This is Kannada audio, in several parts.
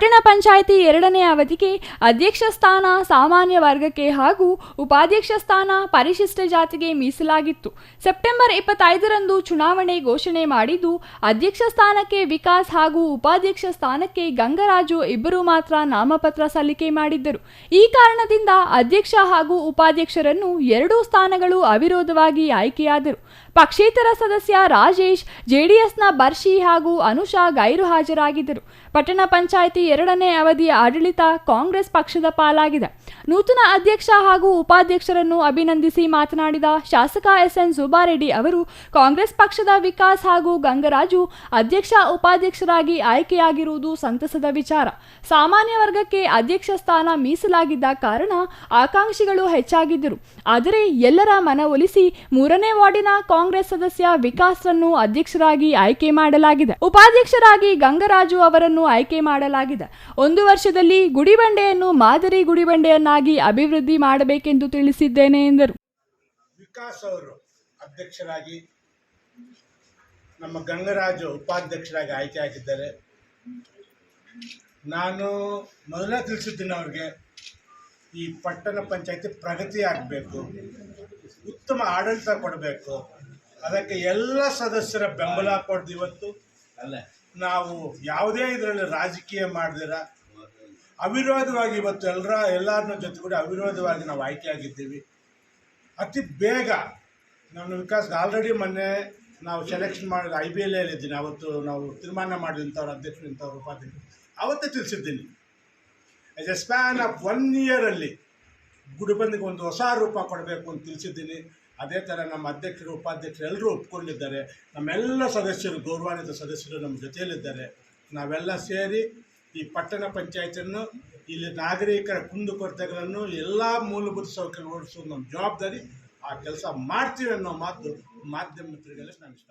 ಪಟ್ಟಣ ಪಂಚಾಯಿತಿ 2ನೇ ಅವಧಿಗೆ ಅಧ್ಯಕ್ಷ ಸ್ಥಾನ ಸಾಮಾನ್ಯ ವರ್ಗಕ್ಕೆ ಹಾಗೂ ಉಪಾಧ್ಯಕ್ಷ ಸ್ಥಾನ ಪರಿಶಿಷ್ಟ ಜಾತಿಗೆ ಮೀಸಲಾಗಿತ್ತು. ಸೆಪ್ಟೆಂಬರ್ 25ರಂದು ಚುನಾವಣೆ ಘೋಷಣೆ ಮಾಡಿದ್ದು, ಅಧ್ಯಕ್ಷ ಸ್ಥಾನಕ್ಕೆ ವಿಕಾಸ್ ಹಾಗೂ ಉಪಾಧ್ಯಕ್ಷ ಸ್ಥಾನಕ್ಕೆ ಗಂಗರಾಜು ಇಬ್ಬರು ಮಾತ್ರ ನಾಮಪತ್ರ ಸಲ್ಲಿಕೆ ಮಾಡಿದ್ದರು. ಈ ಕಾರಣದಿಂದ ಅಧ್ಯಕ್ಷ ಹಾಗೂ ಉಪಾಧ್ಯಕ್ಷರನ್ನು ಎರಡೂ ಸ್ಥಾನಗಳು ಅವಿರೋಧವಾಗಿ ಆಯ್ಕೆಯಾದರು. ಪಕ್ಷೇತರ ಸದಸ್ಯ ರಾಜೇಶ್, ಜೆಡಿಎಸ್ನ ಬರ್ಷಿ ಹಾಗೂ ಅನುಷಾ ಗೈರು ಹಾಜರಾಗಿದ್ದರು. ಪಟ್ಟಣ ಪಂಚಾಯಿತಿ 2ನೇ ಅವಧಿಯ ಆಡಳಿತ ಕಾಂಗ್ರೆಸ್ ಪಕ್ಷದ ಪಾಲಾಗಿದೆ. ನೂತನ ಅಧ್ಯಕ್ಷ ಹಾಗೂ ಉಪಾಧ್ಯಕ್ಷರನ್ನು ಅಭಿನಂದಿಸಿ ಮಾತನಾಡಿದ ಶಾಸಕ ಎಸ್ಎನ್ ಸುಬ್ಬಾರೆಡ್ಡಿ ಅವರು, ಕಾಂಗ್ರೆಸ್ ಪಕ್ಷದ ವಿಕಾಸ್ ಹಾಗೂ ಗಂಗರಾಜು ಅಧ್ಯಕ್ಷ ಉಪಾಧ್ಯಕ್ಷರಾಗಿ ಆಯ್ಕೆಯಾಗಿರುವುದು ಸಂತಸದ ವಿಚಾರ. ಸಾಮಾನ್ಯ ವರ್ಗಕ್ಕೆ ಅಧ್ಯಕ್ಷ ಸ್ಥಾನ ಮೀಸಲಾಗಿದ್ದ ಕಾರಣ ಆಕಾಂಕ್ಷಿಗಳು ಹೆಚ್ಚಾಗಿದ್ದರು. ಆದರೆ ಎಲ್ಲರ ಮನವೊಲಿಸಿ 3ನೇ ವಾರ್ಡಿನ ಕಾಂಗ್ರೆಸ್ ಸದಸ್ಯ ವಿಕಾಸ್ರನ್ನು ಅಧ್ಯಕ್ಷರಾಗಿ ಆಯ್ಕೆ ಮಾಡಲಾಗಿದೆ. ಉಪಾಧ್ಯಕ್ಷರಾಗಿ ಗಂಗರಾಜು ಅವರನ್ನು ಆಯ್ಕೆ ಮಾಡಲಾಗಿದೆ. 1 ವರ್ಷದಲ್ಲಿ ಗುಡಿಬಂಡೆಯನ್ನು ಮಾದರಿ ಗುಡಿಬಂಡೆಯನ್ನಾಗಿ ಅಭಿವೃದ್ಧಿ ಮಾಡಬೇಕೆಂದು ತಿಳಿಸಿದ್ದೇನೆ ಎಂದರು. ವಿಕಾಸ್ ಅವರು ಅಧ್ಯಕ್ಷರಾಗಿ, ನಮ್ಮ ಗಂಗರಾಜು ಉಪಾಧ್ಯಕ್ಷರಾಗಿ ಆಯ್ಕೆ ಆಗಿದ್ದಾರೆ. ನಾನು ಮೊದಲೇ ತಿಳಿಸಿದ್ದೀನಿ ಅವ್ರಿಗೆ, ಈ ಪಟ್ಟಣ ಪಂಚಾಯತಿ ಪ್ರಗತಿ ಆಗಬೇಕು, ಉತ್ತಮ ಆಡಳಿತ ಕೊಡಬೇಕು. ಅದಕ್ಕೆ ಎಲ್ಲ ಸದಸ್ಯರ ಬೆಂಬಲ ಕೊಡ್ದು ಇವತ್ತು ನಾವು ಯಾವುದೇ ಇದರಲ್ಲಿ ರಾಜಕೀಯ ಮಾಡದಿರ ಅವಿರೋಧವಾಗಿ ಇವತ್ತು ಎಲ್ಲರನ್ನ ಜೊತೆಗೂಡಿ ಅವಿರೋಧವಾಗಿ ನಾವು ಆಯ್ಕೆಯಾಗಿದ್ದೀವಿ. ಅತಿ ಬೇಗ ನಮ್ಮ ವಿಕಾಸ್ಗೆ ಆಲ್ರೆಡಿ ಮೊನ್ನೆ ನಾವು ಸೆಲೆಕ್ಷನ್ ಮಾಡಿದ IBL ಇದ್ದೀನಿ. ಅವತ್ತು ನಾವು ತೀರ್ಮಾನ ಮಾಡಿದ ಇಂಥವ್ರು ಅಧ್ಯಕ್ಷರು ಇಂಥವ್ರು ಉಪಾಧ್ಯಕ್ಷರು ಅವತ್ತೇ ತಿಳಿಸಿದ್ದೀನಿ. ಆಸ್ ಎ ಸ್ಪ್ಯಾನ್ ಆಫ್ 1 ಇಯರಲ್ಲಿ ಗುಡಿಬಂದಿಗೆ ಒಂದು ಹೊಸ ರೂಪ ಕೊಡಬೇಕು ಅಂತ ತಿಳಿಸಿದ್ದೀನಿ. ಅದೇ ಥರ ನಮ್ಮ ಅಧ್ಯಕ್ಷರು ಉಪಾಧ್ಯಕ್ಷರು ಎಲ್ಲರೂ ಒಪ್ಕೊಂಡಿದ್ದಾರೆ. ನಮ್ಮೆಲ್ಲ ಸದಸ್ಯರು, ಗೌರವಾನ್ವಿತ ಸದಸ್ಯರು ನಮ್ಮ ಜೊತೆಯಲ್ಲಿದ್ದಾರೆ. ನಾವೆಲ್ಲ ಸೇರಿ ಈ ಪಟ್ಟಣ ಪಂಚಾಯತನ್ನು, ಇಲ್ಲಿ ನಾಗರಿಕರ ಕುಂದುಕೊರತೆಗಳನ್ನು ಎಲ್ಲ ಮೂಲಭೂತ ಸೌಕರ್ಯ ಓಡಿಸೋದು ನಮ್ಮ ಜವಾಬ್ದಾರಿ. ಆ ಕೆಲಸ ಮಾಡ್ತೀವಿ ಅನ್ನೋ ಮಾತು ಮಾಧ್ಯಮ ಮಿತ್ರರಿಗೆ ನಾನು ಇಷ್ಟ.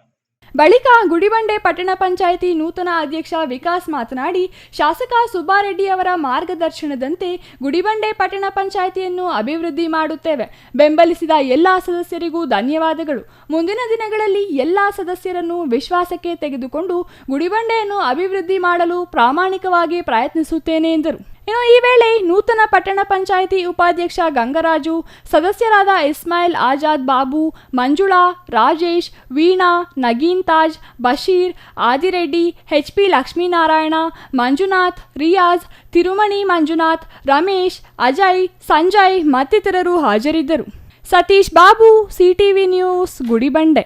ಬಳಿಕ ಗುಡಿಬಂಡೆ ಪಟ್ಟಣ ಪಂಚಾಯಿತಿ ನೂತನ ಅಧ್ಯಕ್ಷ ವಿಕಾಸ್ ಮಾತನಾಡಿ, ಶಾಸಕ ಸುಬ್ಬಾರೆಡ್ಡಿ ಅವರ ಮಾರ್ಗದರ್ಶನದಂತೆ ಗುಡಿಬಂಡೆ ಪಟ್ಟಣ ಪಂಚಾಯಿತಿಯನ್ನು ಅಭಿವೃದ್ಧಿ ಮಾಡುತ್ತೇವೆ. ಬೆಂಬಲಿಸಿದ ಎಲ್ಲಾ ಸದಸ್ಯರಿಗೂ ಧನ್ಯವಾದಗಳು. ಮುಂದಿನ ದಿನಗಳಲ್ಲಿ ಎಲ್ಲಾ ಸದಸ್ಯರನ್ನು ವಿಶ್ವಾಸಕ್ಕೆ ತೆಗೆದುಕೊಂಡು ಗುಡಿಬಂಡೆಯನ್ನು ಅಭಿವೃದ್ಧಿ ಮಾಡಲು ಪ್ರಾಮಾಣಿಕವಾಗಿ ಪ್ರಯತ್ನಿಸುತ್ತೇನೆ ಎಂದರು. ಇನ್ನು ಈ ವೇಳೆ ನೂತನ ಪಟ್ಟಣ ಪಂಚಾಯಿತಿ ಉಪಾಧ್ಯಕ್ಷ ಗಂಗರಾಜು, ಸದಸ್ಯರಾದ ಇಸ್ಮಾಯಿಲ್, ಆಜಾದ್, ಬಾಬು, ಮಂಜುಳಾ, ರಾಜೇಶ್, ವೀಣಾ, ನಗೀನ್ ತಾಜ್, ಬಶೀರ್, ಆದಿರೆಡ್ಡಿ, HP ಲಕ್ಷ್ಮೀನಾರಾಯಣ, ಮಂಜುನಾಥ್, ರಿಯಾಜ್, ತಿರುಮಣಿ ಮಂಜುನಾಥ್, ರಮೇಶ್, ಅಜಯ್, ಸಂಜಯ್ ಮತ್ತಿತರರು ಹಾಜರಿದ್ದರು. Satish Babu, CTV news, Gudibande.